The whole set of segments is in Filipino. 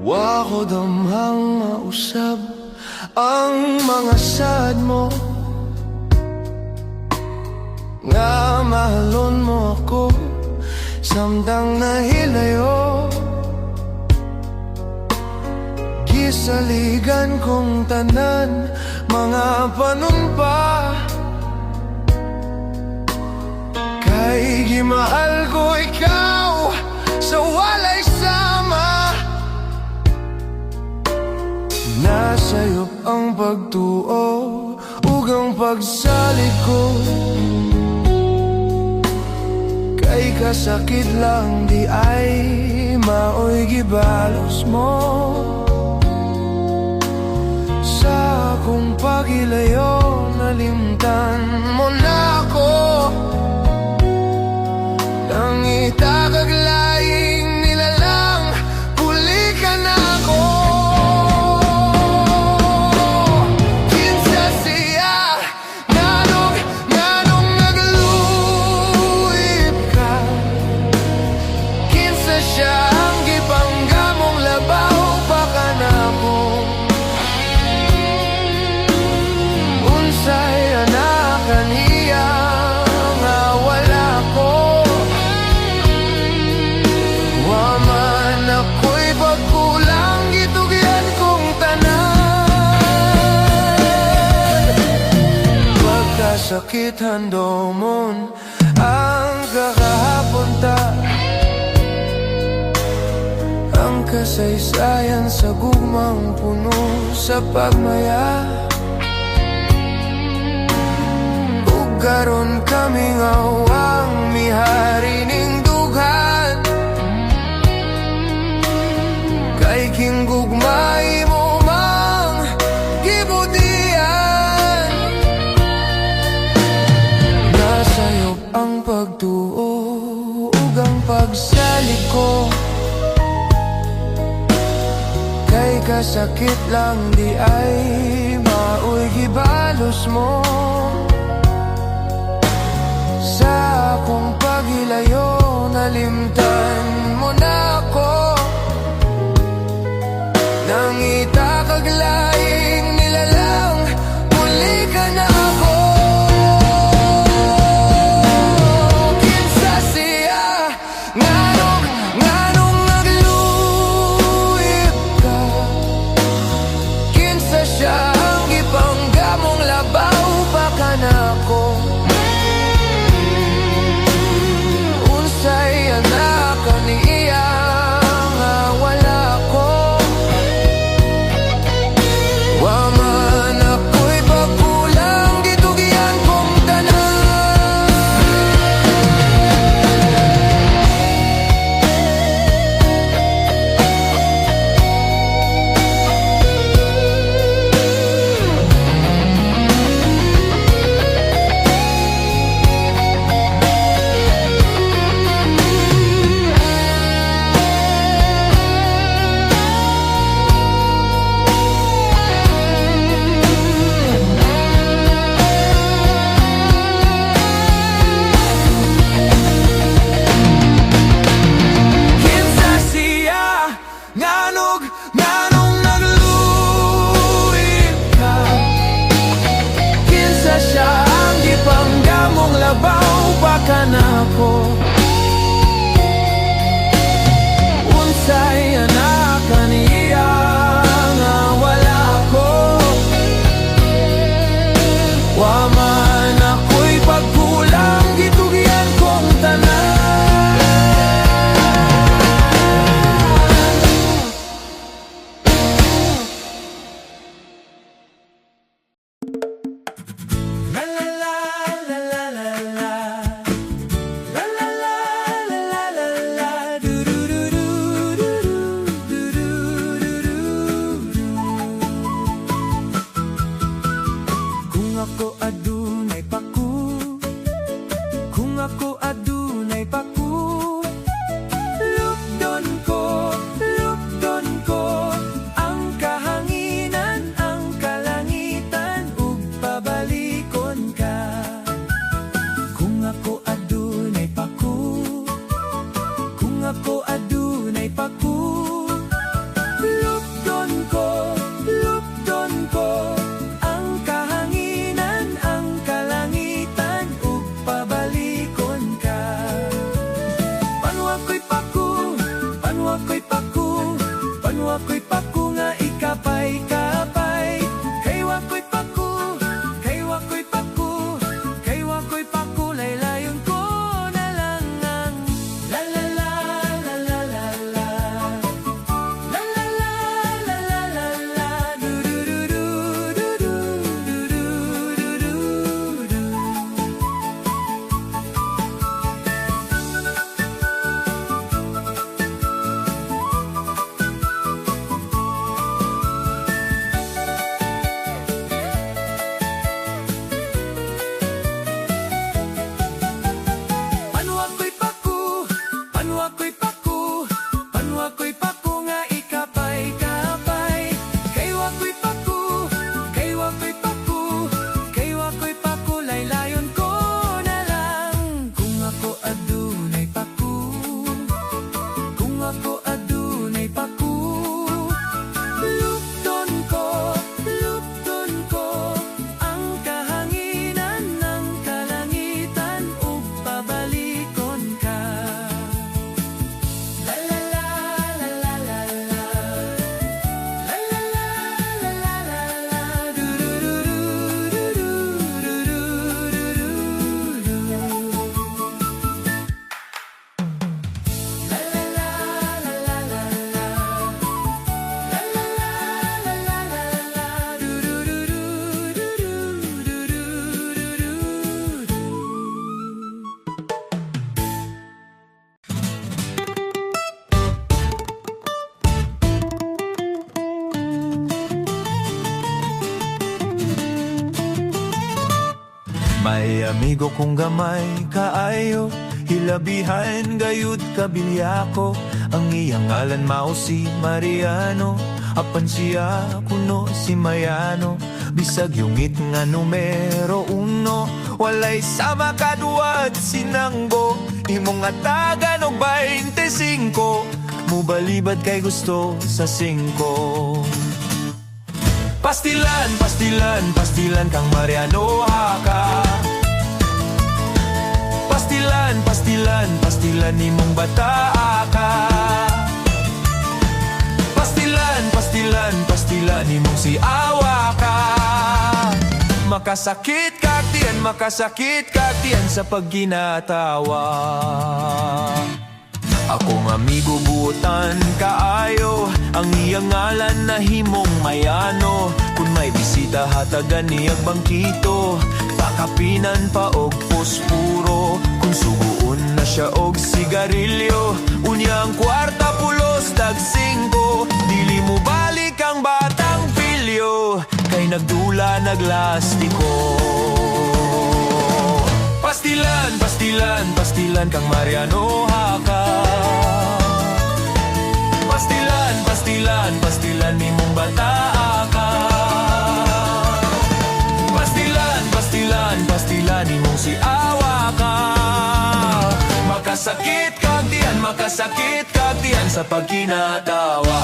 Wa ko damhang mausab ang mga sad mo, nga mahalon mo ako samtang nahilayo. Gisaligan kong tanan mga panumpa, kay gimahal ko ikaw sa walay sama. Nasayop ang pagtuo ug ang pagsalig ko, kay kasakit lang di ay maoy gibalos mo. Sa akong pagilayo nalimtan mo na ako, langita kag laing nilalang huli ka na ako. Kinsa siya nganong nagluhip ka, kinsa siya ang gipanggamong labaw pa ka na mo. Unsay anak kaniya nga wala ko, wa man ako'y pagkulang gitugyan kong tanan. Pagkasakit handomon ang kakahapon ta, ang kasaysayan sa gugmang puno sa pagmaya. Karon kaming awang mihari ning dughan, kay kinggugmay mo mang gibudian. Nasayop ang pagtuo ug ang pagsalig ko, kay kasakit lang di ay maoy gibalos mo. Sa akong pagilayo nalimtan mo na ako, nangita kag laing nilalang huli ka na ako. Kinsa siya nganong nagluhip ka, kinsa siya ang gipanggamong labaw pa ka na ako. Anak kaniya nga wala ko, wa man ako'y pagkulang gitugyan kong tanan. Nganong nagluhip ka, kinsa siya ang gipanggamong labaw pa ka na ako. Unsay anak kaniya nga wala ko, wa man ako'y pagkulang gitugyan kong tanan. ako adunay paku. wako'y paku nga ikapay-kapay. Kay wako'y paku, kay wako'y paku, kay wako'y paku, laylayon ko na lang ang la la la la la la la la la la la la la la du du du du du du du du du du. Panwako'y paku, panwako'y paku, panwako'y paku nga ikapay-kapay. Kay wako'y paku, kay wako'y paku, kay wako'y paku, laylayon ko na lang. Kung ako adunay paku, kung ako adunay paku, lupton ko ang kahanginan ng kalangitan ug pabalikon ka. La la la la la la la la la la la la la du du du du du du du du du. La la la la la la la la la la la la la du du du du du du du du du. May amigo kong gamay kaayo, hilabihan gayud kabilyako. Ang iyang ngalan mao si Mariano, apan siya kuno si Mayano. Bisag yungit nga numero uno, walay sama kaduat sinanggo. Imong atagan og 25, mubalibad kay gusto sa 5. Pastilan, pastilan, pastilan kang Mariano haka. Pastilan, pastilan, pastilan imong bata ka. Pastilan, pastilan, pastilan imong si awa ka. Makasakit kaktian, makasakit kaktian sa pagginatawa. Akong amigo buotan kaayo, ang iyang ngalan na himong Mayano. Kung may bisita hatagan niyang bangkito, pakapinan pa og pospuro. Kung suguon na siya og sigarilyo, unyang kwarta pulos tag 5. Dili mo balik ang batang pilyo, kay nagdula naglastiko. Pastilan, pastilan, pastilan kang Mariano haka. Pastilan, pastilan, pastilan imong bata ka. Pastilan, pastilan, pastilan imong si awa ka. Makasakit kaktian, makasakit kaktian sa pagkinatawa.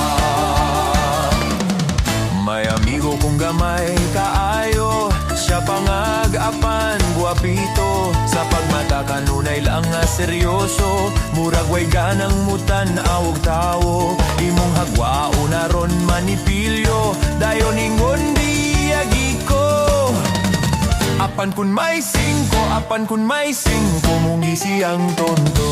May amigo kong gamay kaayo, siya pangag-apan guwapito. Sa pagmata kanunay lang nga seryoso, murag way ganang mutan awog tawo. Imong hagwao na ron manipilyo, dayon ingon biyagi ko. Apan kun may 5, apan kun may 5, mong siyang tonto.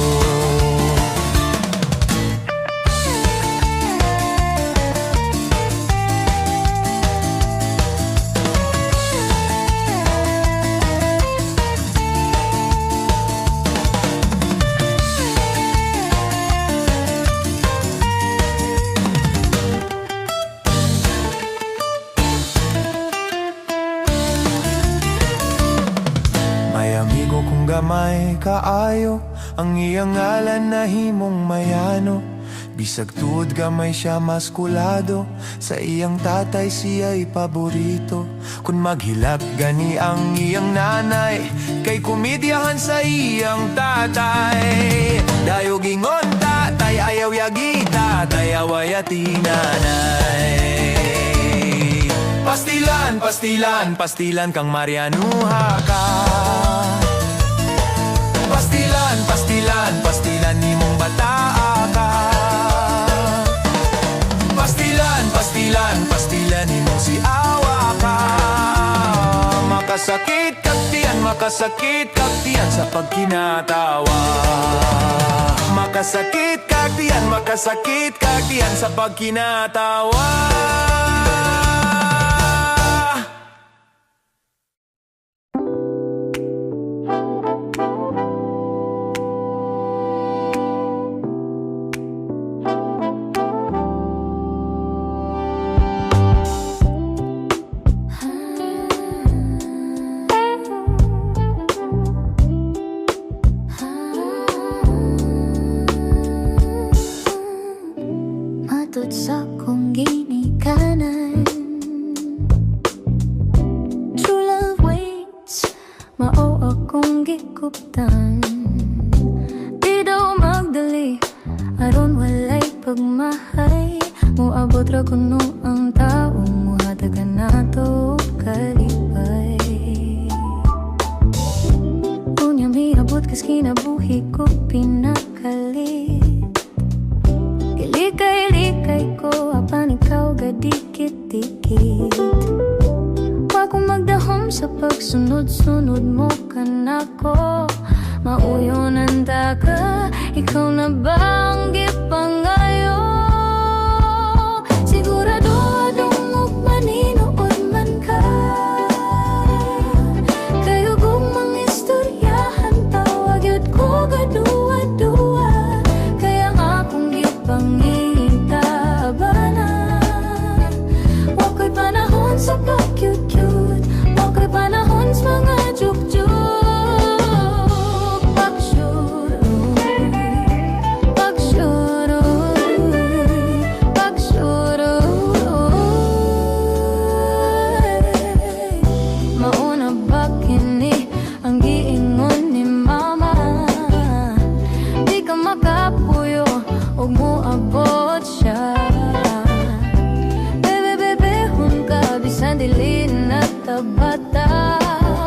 Gamay kaayo, ang iyang ngalan na himong Mayano. Bisag tuod gamay siya maskulado, sa iyang tatay siya'y paborito. Kung maghilak gani ang iyang nanay, kay kumidyahan sa iyang tatay. Dayo gingon tatay, ayaw yagi tatay, awayati nanay. Pastilan, pastilan, pastilan kang Mariano haka. Pastilan, pastilan, pastilan imong bata ka. Pastilan, Makasakit kaktiyan sa pagkinatawa. Makasakit kaktiyan sa pagkinatawa. Matut sa kong ginikanan, true love waits, mao akong gikuptan. Di daw magdali, aron walay pagmahay. Muabot ra kuno ang taong muhatagan nato kalipay. Unya miabot kas kinabuhi ko pinakalit. Likay-likay ko, apan ikaw gadikit-dikit. Wa ko magdahom sa pagsunod-sunod mo kanako. Mauyonan ta ka, ikaw na ba ang gipangayo? Sigurado adong ugmaninood man ka. Kayo kong mga istoryahan, tawag yun ko gaduwa-duwa. Kaya nga kong gipangita bana. Wako'y panahon sa pag-cute-cute, wako'y panahon sa mga juk-juk.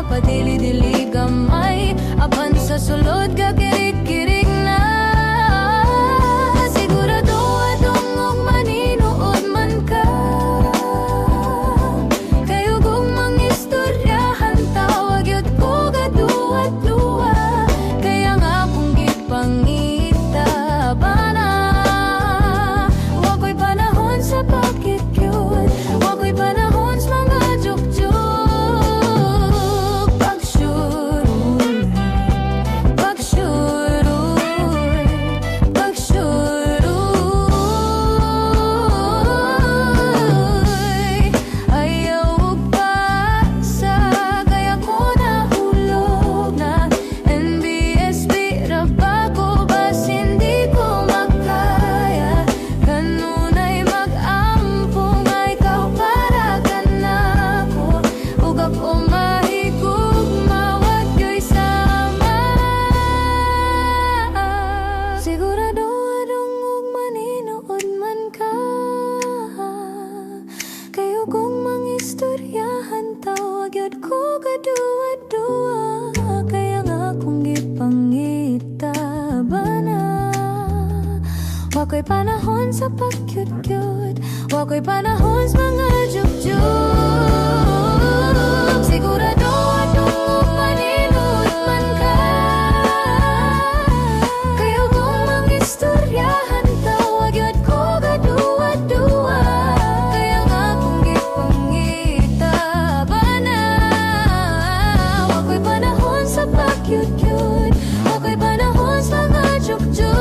Padili-dili gamay, apan sa sulod kakirik-kirik na. Sigurado adong ugmaninood man ka. Kayo kong mga istoryahan, tawag yun ko gaduwa-duwa. Kaya nga kong gipangita bana. Wako'y panahon sa pag-cute, wako'y panahon sa mga juk-juk. Wako'y panahon sa pag-cute-cute, wako'y panahon sa mga juk-juk. Sigurado adong ugmaninood man ka. Kayo kong mga istoryahan, tawag yun ko gaduwa-duwa. Kaya nga kong gipangita bana. Wako'y panahon sa pag-cute-cute, wako'y panahon sa mga juk-juk.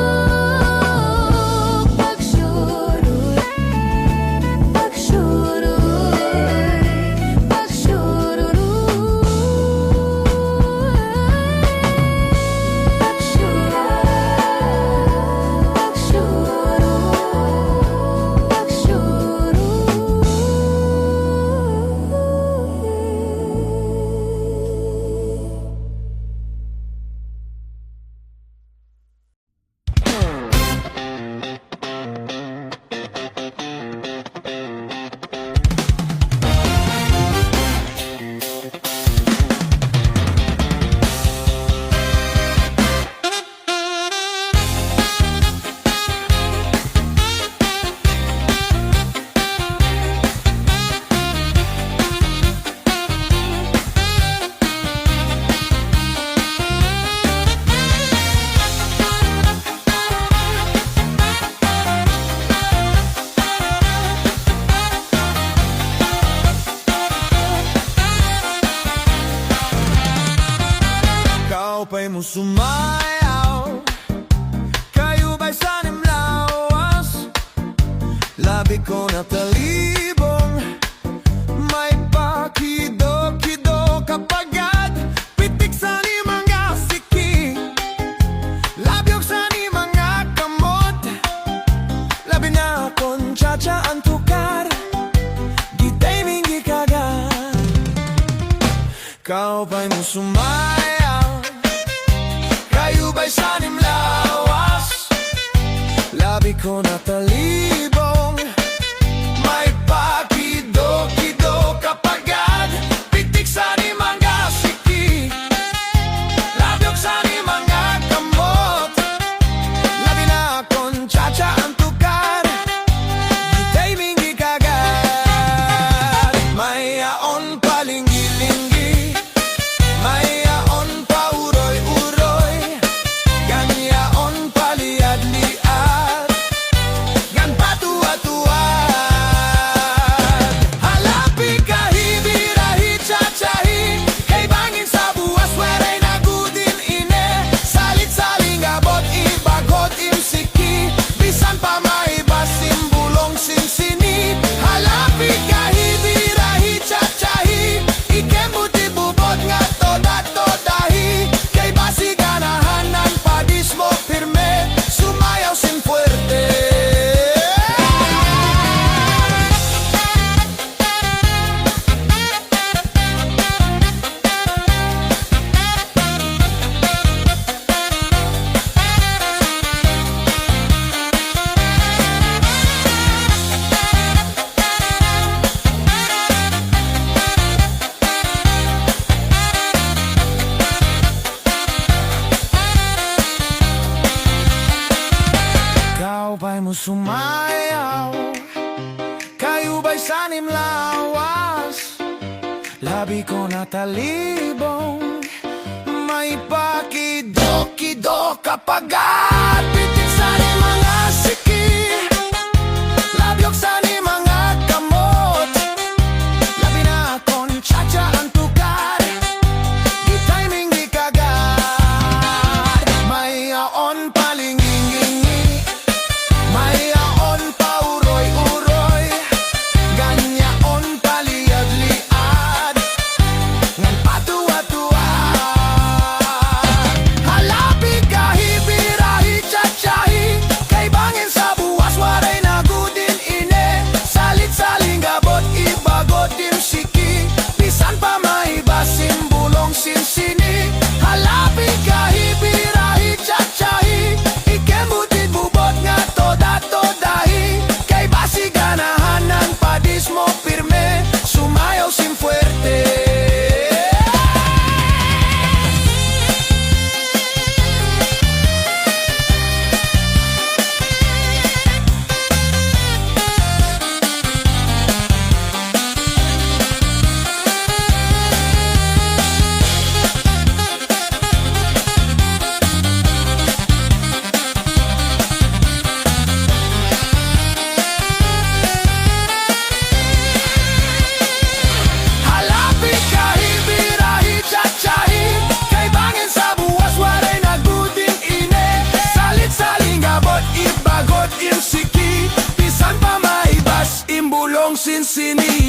sumayaw? Kayo ba'y sanim lawas? Labi ko na talibong, may pakido-kido kapagad. Pitik sa ni mga siki, labyog sa ni mga kamot. Labi na akong chacha ang tukar, gitay mingi kagad. Kau ba'y mo sumayaw? Kayo ba'y sanim lawas? Labi ko na talibong, may pakido-kido kapagad. Pitik sa ni mga siki, labyog sa ni mga kamot. Labi na akong chacha ang tukar, gitay mingi kagad. May aon palinggi-linggi, may aon pa uroy-uroy, ganyaon paliad-liad, gan patuwa-tuwad. Halapi kahibirahi chachahi, kay bangin sa buwas weray nagudin ine. Salit-saling abot ibagot imsiki, bisan pa maibas simbulong sinsini. Halapi kahibirahi chachahi, ikembuti bubot nga toda-todahi, kay basi ganahan ng padis mo firme, sumayaw sin fuerte. Ikaw ba'y mo sumayaw? Kayo ba'y sanim lawas? Labi ko na talibong, may pakido-kido kapagad. Pitik sa ni mga siki, labyog sa ni mga kamot. Labi na akong chacha ang tukar, gitay mingi kagad. May aon palingingingi, may aon pa uroy-uroy, ganyaon paliad-liad, ngan patuwa-tuwad. Halapi kahibirahi chachahi, kay bangin sa buwas waray nagudin ine. Salit-saling gabot ibagot dimsiki, bisan pa maibas simbulong sinsini. Halapi kahibirahi chachahi, ikembutit bubot nga toda-todahi, kay basi ganahan ng padis mo firme, sumayaw sin fuerte. Halapi kahibirahi chachahi, kay bangin sa buwas waray nagudin ine. Salit-saling gabot ibagot imsiki, bisan pa maibas imbulong sinsini.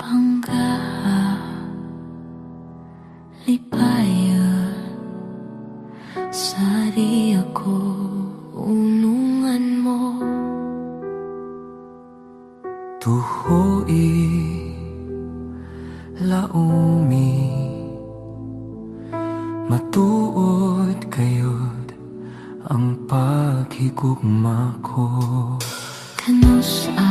Bangga, lipaya, sari ako, unungan mo. Tuhoy laumi, matuod kayod ang paghigugma ko. Kanusa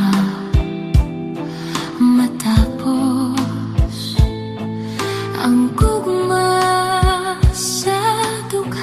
matapos ang gugma sa dugha.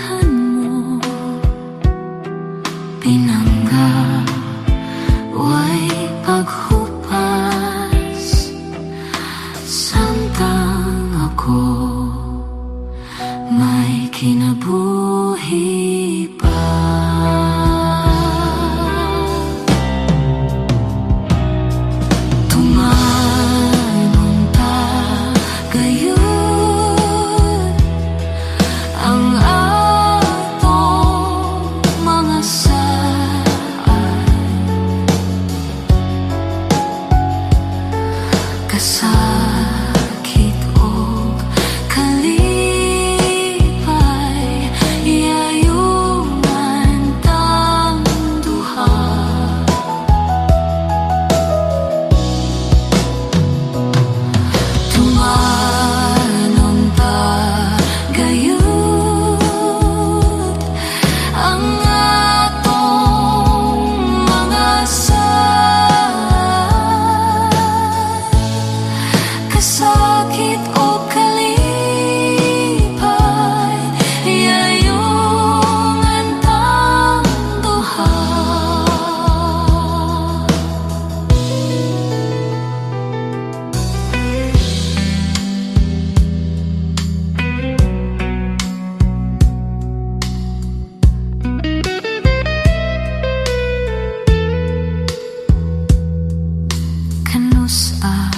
sa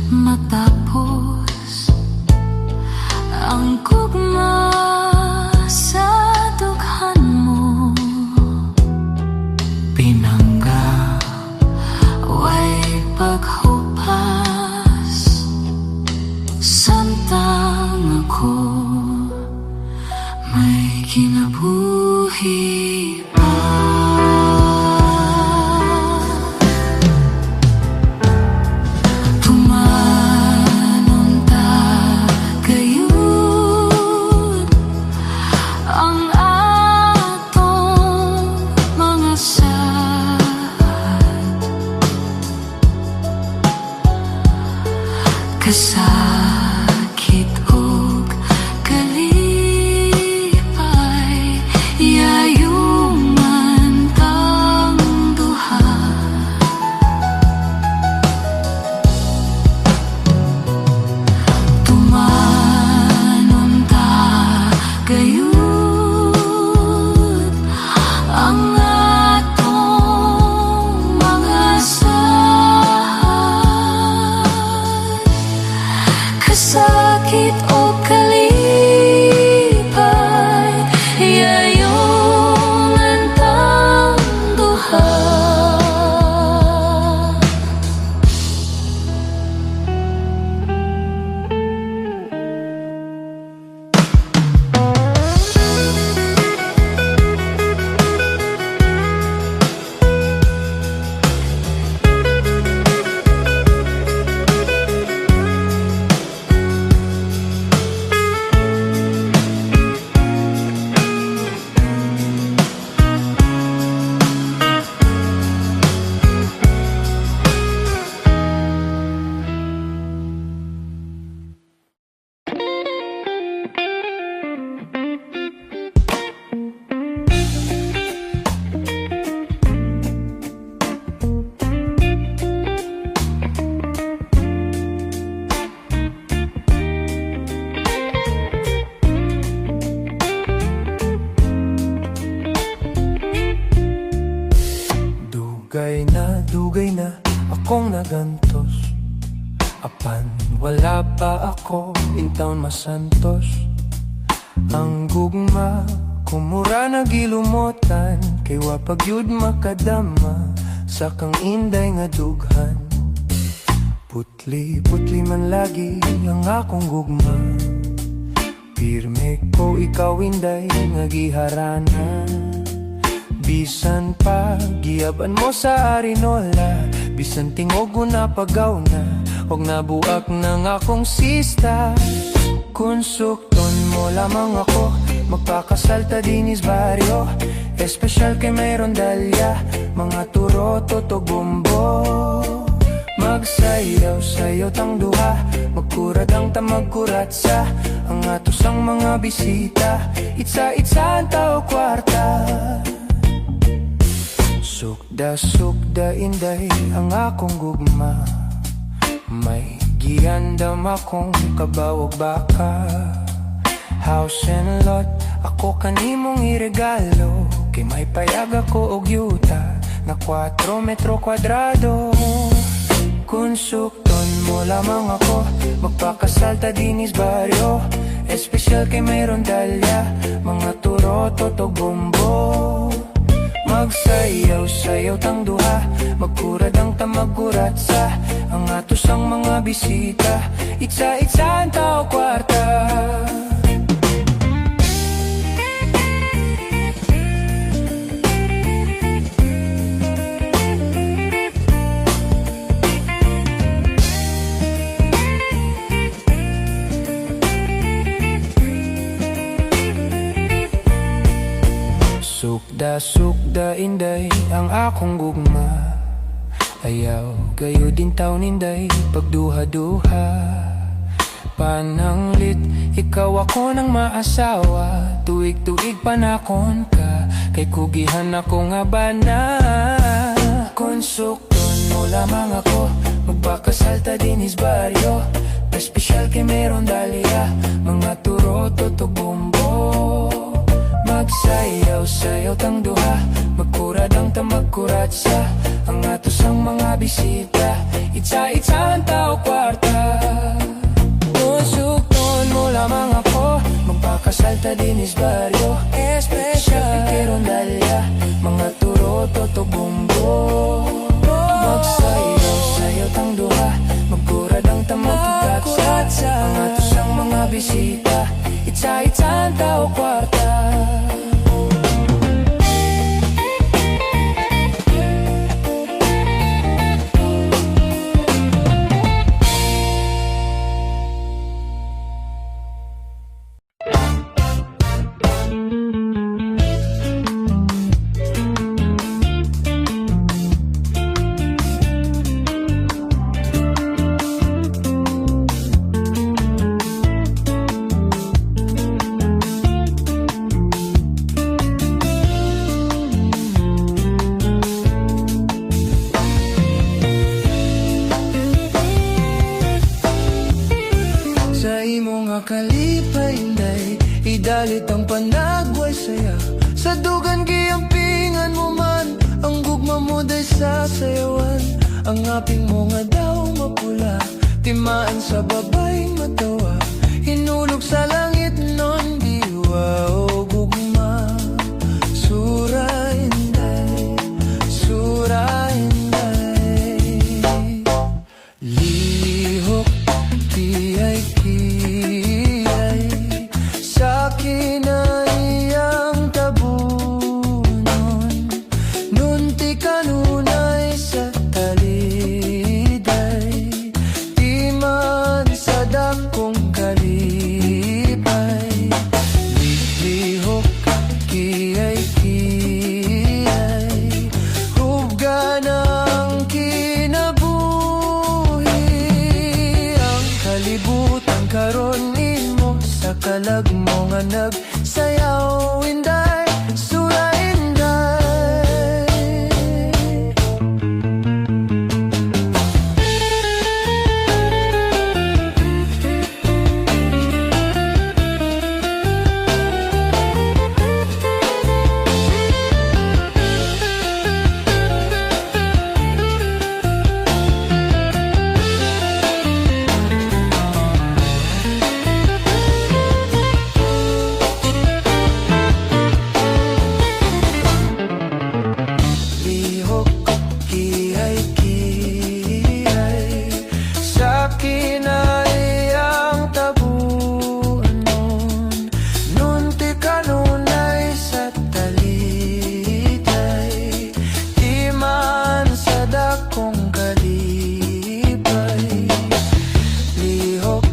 matapos ang gugma sa dughan mo. Pinangga way paghupas, samtang ako may kinabuhi pa. Tumanon ta gayud ang atong mga saad, kasakit ug kalipay, yayuman tang duha. Tumanon ta gayud ang atong mga saad, kasakit o kalipay, yayungan tang duha. Dugay na akong nagantos, apan wala pa ako intaon masantos. Ang gugma kumura na gilumutan, kay wapag yud makadama sa kang inday nga dughan. Putli man lagi ang akong gugma, pirme ko ikaw inday nga giharanan. Bisan pa giyaban mo sa arinola, bisan tingog na pagaw na, og nabuak ng akong sista. Kung sukton mo lamang ako, magpakasalta dinis baryo, espesyal kay mayroon dalya, mga turo, totog, bumbo. Magsayaw sayo tang duha, magkurad ang tamagkurat sa ang atos ang mga bisita, itsa ang tao kwarta. Sukda inday ang akong gugma, may giandam akong kabawag baka. House and lot ako kanimong iregalo, kay may payag ako og yuta na 4 metro kwadrado. Kung sukton mo lamang ako, magpakasalta dinis baryo, espesyal kay mayroon dalya, mga turo, totog, bumbo. Magsayaw tang duha, magkurad ang tamagkurat sa ang atos ang mga bisita, itsa ang tao kwarta. Sukda inday ang akong gugma, ayaw gayo din taon inday pagduha-duha. Pananglit, ikaw ako nang maasawa, tuig-tuig panakon ka, kay kugihan ako nga bana. Kung sukton mo lamang ako, magpakasalta dinis baryo, espesyal kay mayroon dalya, mga turo, totog, bumbo. Magsayaw tang duha, magkurad ang tamagkurat sa ang atos ang mga bisita, itsa-itsa ang tao kwarta. Kung sukton mo lamang ako, magpakasalta din is baryo espesyal, pikirong dalya, mga turo, toto, bumbo. Magsayaw-sayaw tang duha, magkurad ang tamang tugatsa. Mga tusang mga bisita, itsa-itsa ang tao kwarta. Sa imo nga kalipay inday, idalit ang panagway saya. Sa dugan giampingan mo man, ang gugma mo day sa sayawan. Ang aping mo nga daw mapula, timaan sa babaeng matawa. Hinulog sa langit non diwa o gugma. Sura inday, sura inday. Lihok kiyay sa'kin ay iyang tabunon. Nunti kanunay sa taliday, di man sa dakong kalipay. Lihok kiyay hubga ng kinabuhi. Ang kalibutan karon imo sa kalag mo nga nagsayaw inday, sura inday. Lihok kiyay sa'kin ay ang tabunon. Nunti kanunay sa talitay, di man sa dakong kalipay. Lihok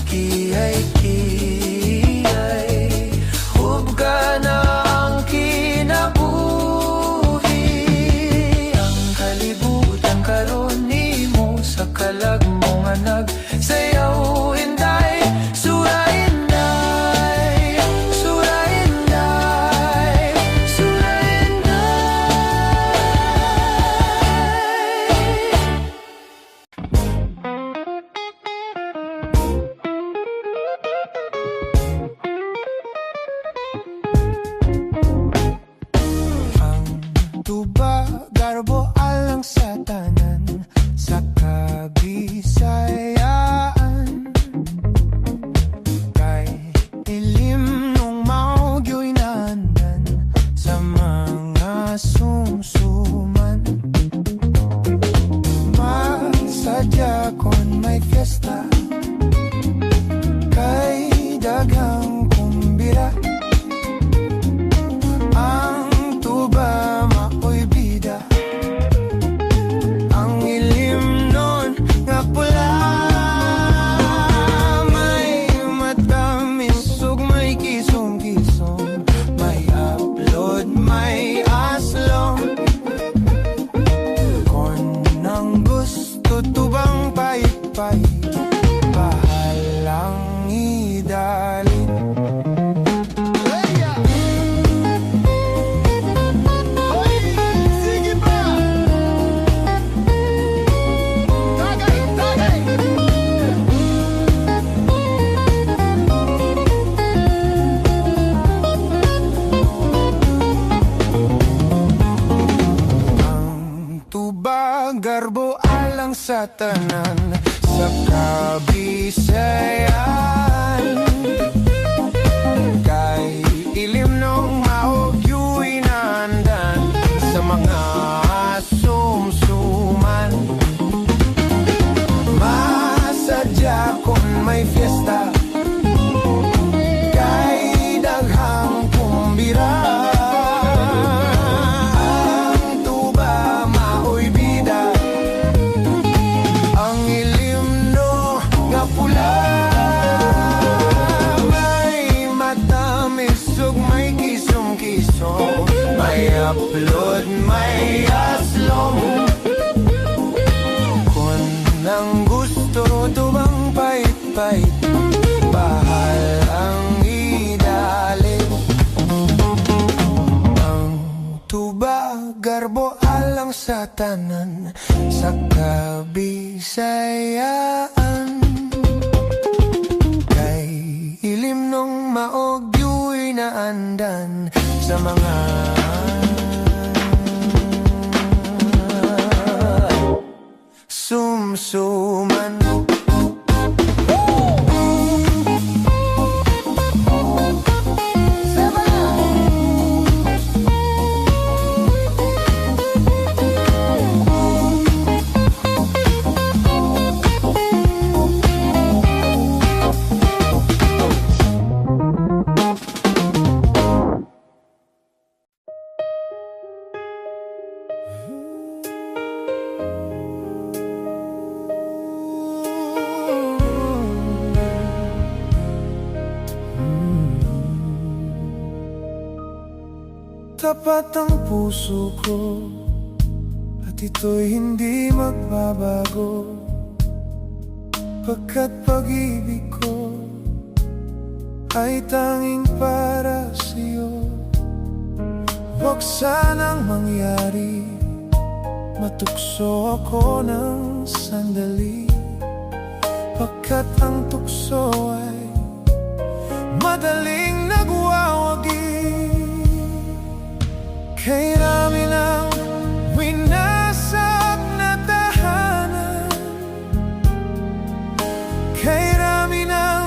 kiyay hubga na ang kinabuhi. Ang kalibutan karon nimo sa kalag mo nga nagsayaw inday, sura inday, sura inday, sura inday. Ang tuba garbo alang sa tanan sa kabisayaan. Kay ilim nung maugyo'y naandan sa mga sumsuman. Masadya kon may fiesta, kay daghang kumbira. Ang tuba mao'y bida, ang ilim nun nga pula. May matamis ug may kisong-kisong, may upload, may aslong. Kung nang gusto tubang pait-pait, garbo alang sa tanan sa Kabisayan. Kay ilim nung maogyuy na andan sa mga sumsuman. Masadya kung may fiesta, kay daghang kumbira. Ang tuba maoy bida, ang ilim no nga pula. May matamis ug may kisong-kisong, may upload, may aslong. Kung nang gusto tubang pait-pait, bahal ang idalin. Ang tuba garbo alang sa tanan sa Kabisayaan. Kay ilim nung maogyuy na andan sa mga sumsuman. Tapat ang puso ko at ito'y hindi magbabago, pagkat pag-ibig ko ay tanging para sa'yo. Huwag sanang mangyari, matukso ako ng sandali, pagkat ang tukso ay madaling nagwawagi. Kay rami ng winasak na tahanan, kay rami ng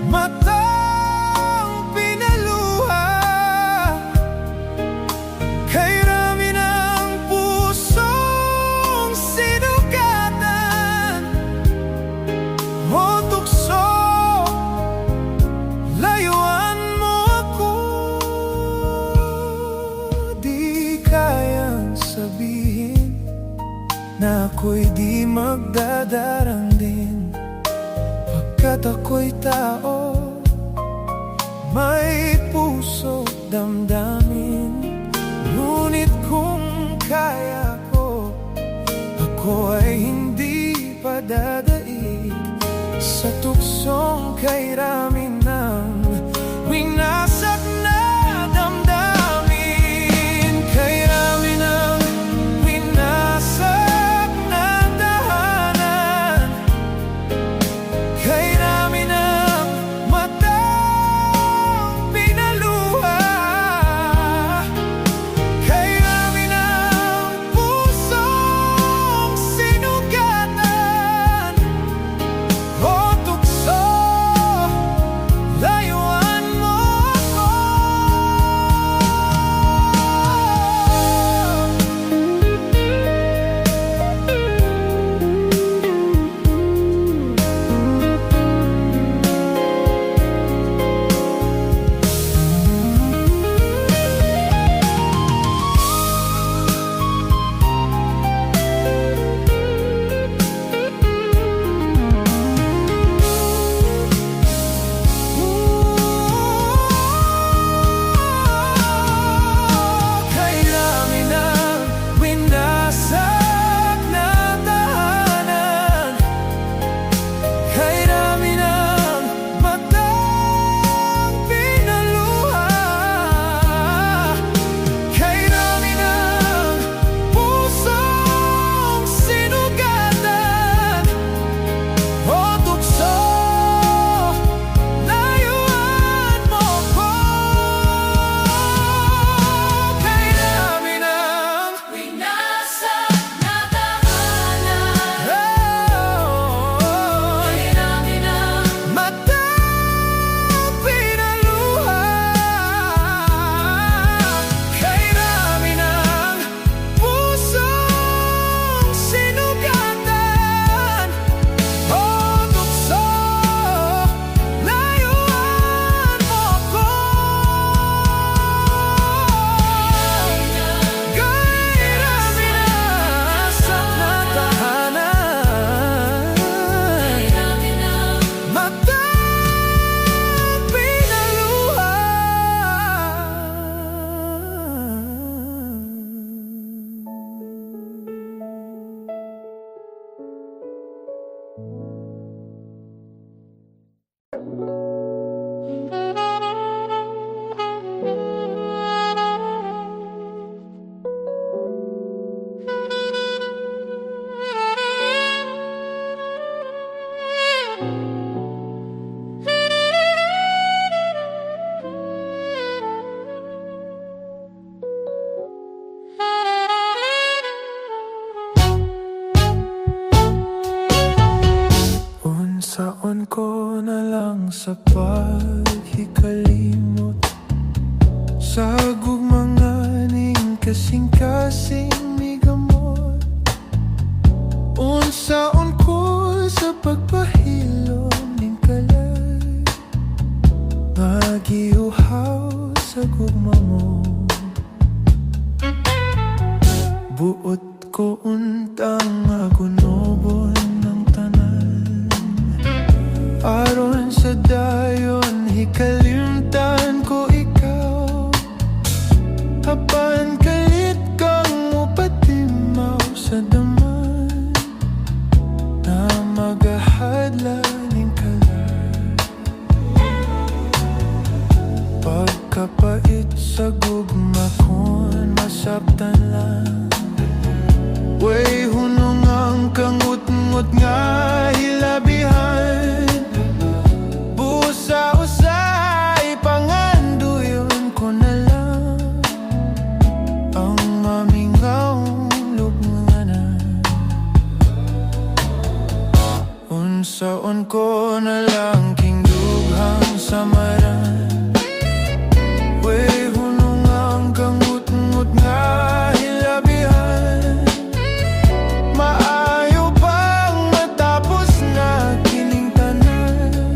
matang pinaluha, kay rami ng pusong sinugatan. O tukso, layuan mo ako. Kayang sabihin na ako'y di magdadarang din, pagkat ako'y tao, may puso, damdamin. Ngunit kung kaya ko, ako ay hindi padadaig sa tuksong kay rami ng winasak na damdamin. Unsaon ko na lang sa paghikalimot sa gugmanganing kasing-kasing migamot. Unsaon ko sa pagpahilom ning kalay nagiuhaw sa gugma mo. Buot ko untang agunobon ng tanan aron sa dayon hikalimtan ko ikaw. Apan kalit kang mupatimaw sa daman na magahadla ning kalan. Pagkapait sa gugma kon masabtan lang. Way hunong ang kangut-ngut nga hilabihan. Busa-usay panganduyon ko na lang ang mamingawong lubnganan. Unsaon ko na lang king dughang samaran. Way hunong ang kangut-ngut nga hilabihan. Maayo bang matapos na kining tanan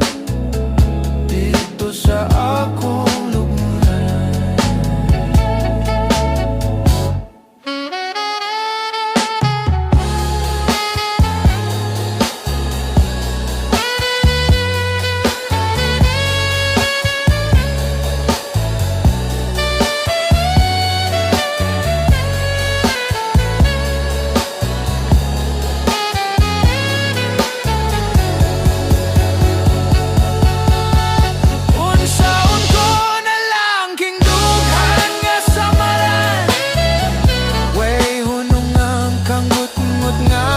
dito sa akong lubnganan? Unsaon ko na lang king dughan nga samaran. Way hunong ang kangut-ngut nga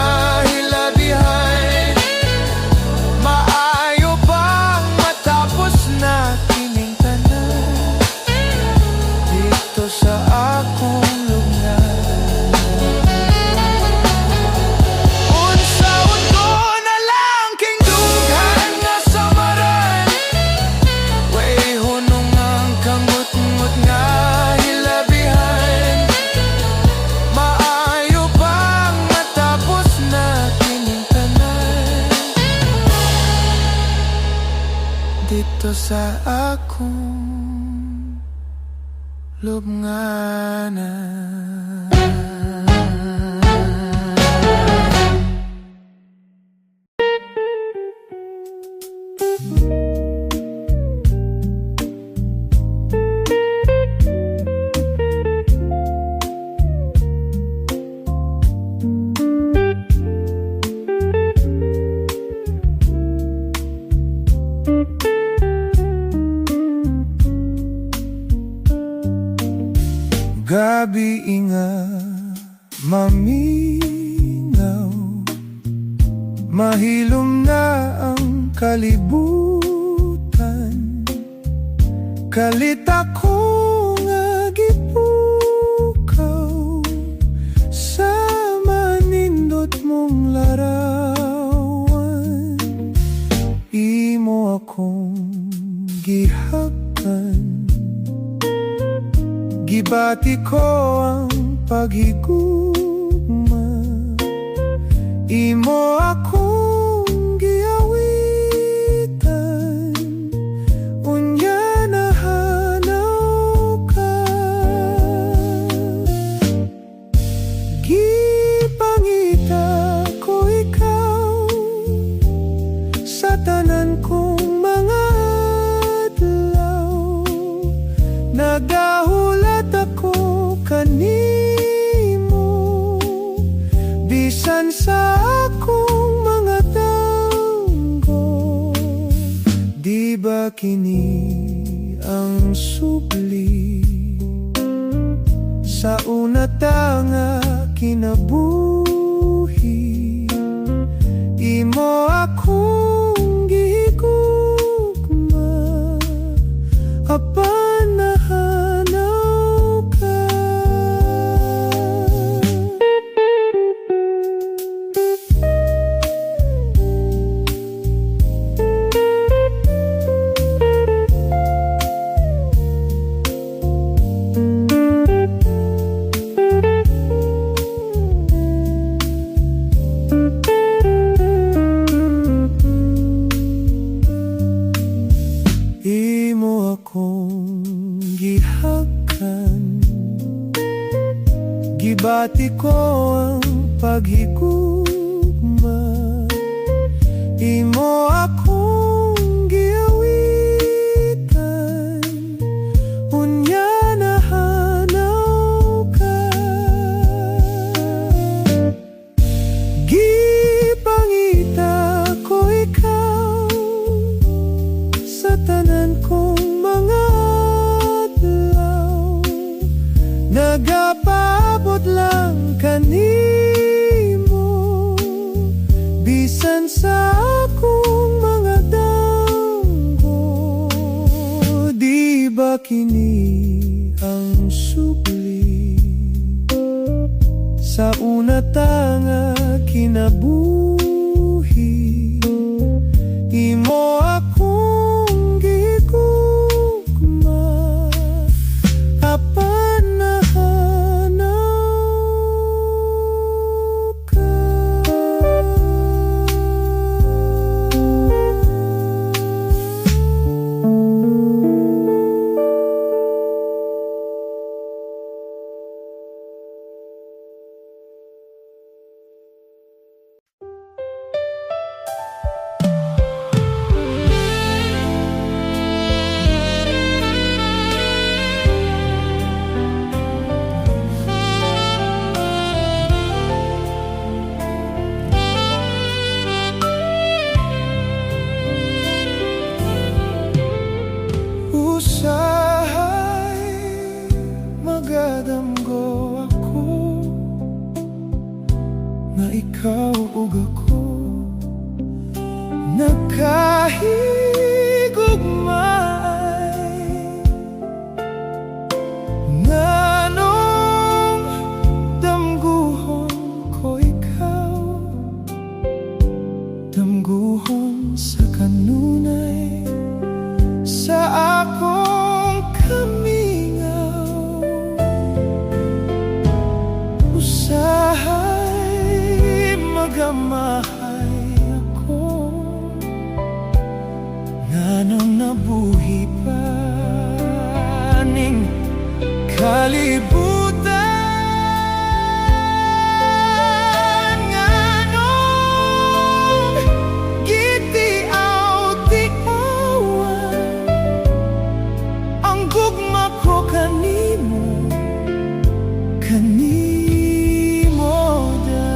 hilabihan. Maayo bang matapos na kining tanan dito sa akong lubnganan? Unsaon ko na lang king dughan nga samaran. Way hunong ang kangut-ngut nga hilabihan. Maayo bang matapos na kining tanan dito sa akong lubnganan. Gabi nga maminaw, mahilom na ang kalibutan. Kalit ako nga gipukaw sa manindot mong larawan. Imo akong gihakan, gibati ko ang paghigugma. Imo akong giawitan, unya nahanaw ka. Gipangita ko ikaw sa tanan kong mga adlaw. Nagahulat ako kanimo, bisan sa akong mga tanggo. Di ba kini ang subli sa una tanga kinabuhi? Imo akong gihigugma, apan nahanaw ka. Pati ko ang paghigugma, imo akong giawitan, unya nahanaw ka. Gipangita ko ikaw sa tanan kong mga adlaw, nagapabot lang kanimo, bisan sa akong mga danggo. Di ba kini ang subli sa una tanga kinabuhi, imo akong gigugma, apan nahanap ka. Usahay magadamgo ako nga ikaw ug ako nagkahigugmaay, nganong damguhon ko ikaw, damguhon sa kanunay sa akong kamingaw. Usahay magamahay ako, nganong nabuhi pa ning kalibutan, nganong gitiaw-tiawan ang gugma ko kanimo, kanimo da.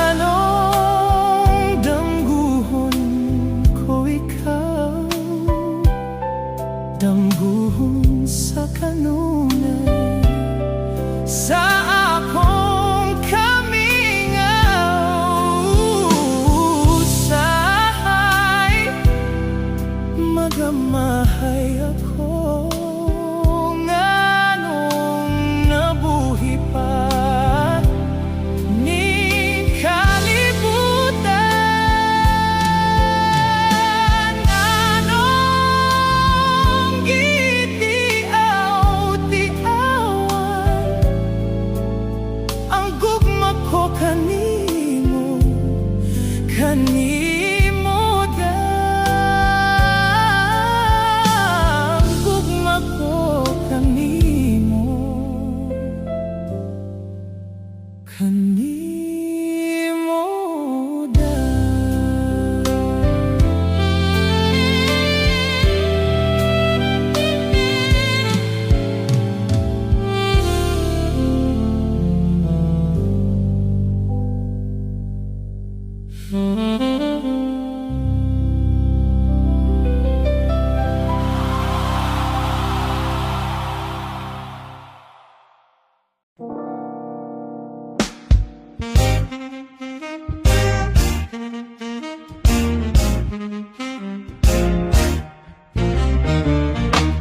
Nanong damguhon ko ikaw, damguhon sa kanunay sa akong kamingaw. Usahay magamahay ako, nganong nabuhi pa ning kalibutan, nganong gitiaw-tiawan ang gugma ko kanimo, kanimo da. Ang gugma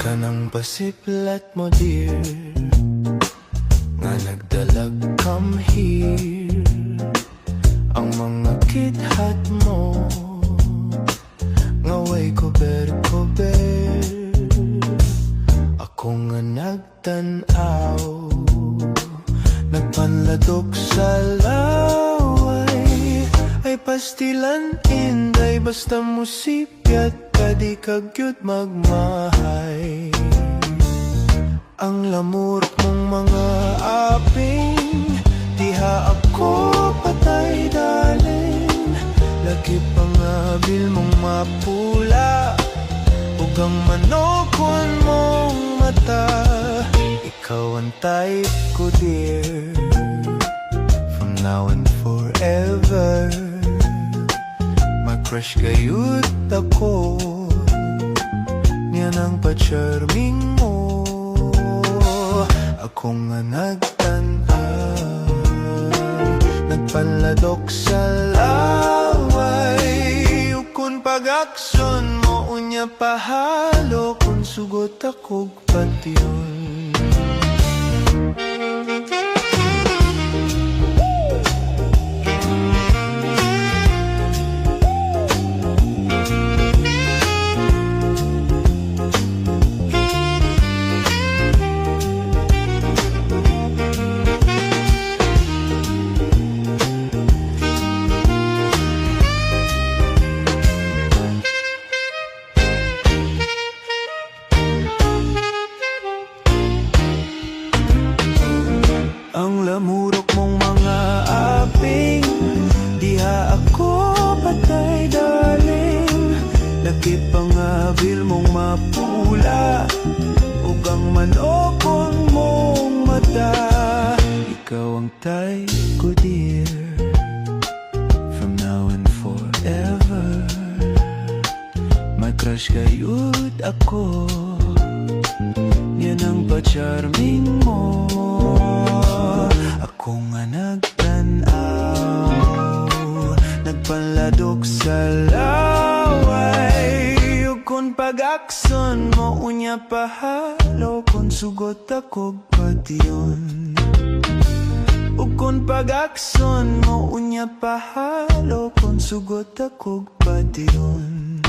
Kanang pasiplat mo dear, nga nagdalag come here. Ang mga kithat mo, nga way kober-kober. Ako nga nagtanaw, nagpanladok sa laway. Ay pastilan inday, basta musipyat ka di kagyud magmahay. Ang lamurok mong mga aping, diha ako patay daling. Lagi pangabil mong mapula, ug ang manokon mong mata. Ikaw ang type ko dear, from now and forever. Mag-crush kayut ako, niyan ang pa-charming mo. Ako nga nagtanaw, nagpanladok sa laway. Ukon pag-aksyon mo, unya pahalo, kung sugot ako patyon. Ang lamurok mong mga aping, diha ako patay daling. Laki pangabil mong mapula, ug ang manokon mong mata. Ikaw ang type ko dear, from now and forever. May crush kayud ako, yan ang pa-charming mo. Ako nga nagtanaw, nagpanladok sa laway. Ug kung pag-akson mo, unya pahalo, kung sugot ako patyon. Ug kung pag-akson mo, unya pahalo, kung sugot ako patyon.